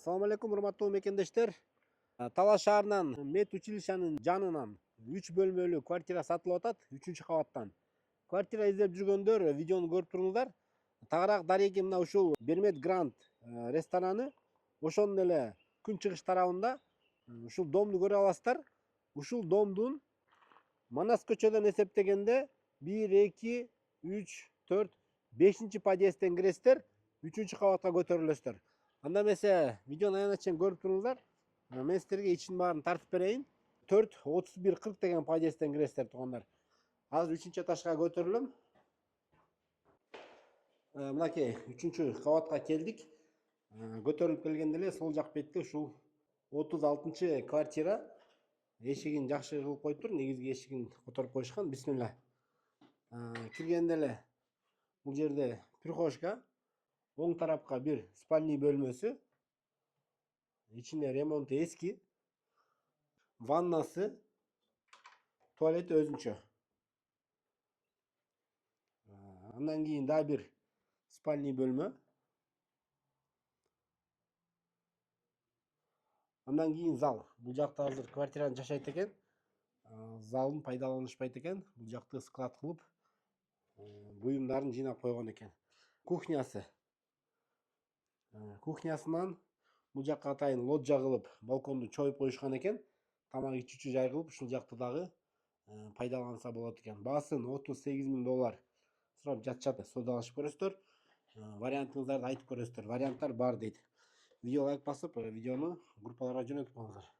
Assalamu алейкум, урматтуу мекендештер. Талас шаарынан мед училищанын жанынан 3 бөлмөлүү квартира сатылып атат, 3 кабаттан. Квартира издеп жүргөндөр видеону көрүп туруңуздар. Тагыраак дареги мына ушул Бермет Гранд рестораны, ошонун эле күн чыгыш тарабында ушул домду көрө аласыздар. Ушул домдун Манас көчөдөн эсептегенде 1, 2, 3, 4, 5 подъездден киресиздер, 3 кабатка көтөрүлөсүздөр. Анда эмесе видеону аягына чейин көрүп туруңуздар. Мен силерге ичинин баарын тартып берейин. 4, 31, 40 деген подъездден киресиздер туугандар. Азыр 3 этажга көтөрүлөм. Мынакей 3 кабатка келдик. Көтөрүлүп келгенде эле сол жак бетте ушул 36 квартира. Эшигин жакшы кылып коюптур, негизги эшигин которуп коюшкан. Бисмилла. Киргенде эле бул жерде прихожка, оң тарапка бир спальный бөлмөсү. Ичинде ремонту эски. Ваннасы, туалети өзүнчө. Андан кийин дагы бир спальный бөлмө. Андан кийин зал. Бул жакта азыр квартираны жашайт экен. Залын пайдаланышпайт экен. Бул жакты склад кылып, буюмдарын жыйнап койгон экен. Кухнясы. Кухнясынан бул жакка атайын лоджия кылып, балконду чоюп коюшкан экен. Тамак ичүүчү жай кылып ушул жакты дагы пайдаланса болот экен. Баасын $38.000 сурап жатышат. Содалашып көрөсүздөр. Вариантыңыздарды айтып көрөсүздөр. Варианттар бар дейт. Видео лайк басып, видеону группаларга жөнөтүп коюңуздар.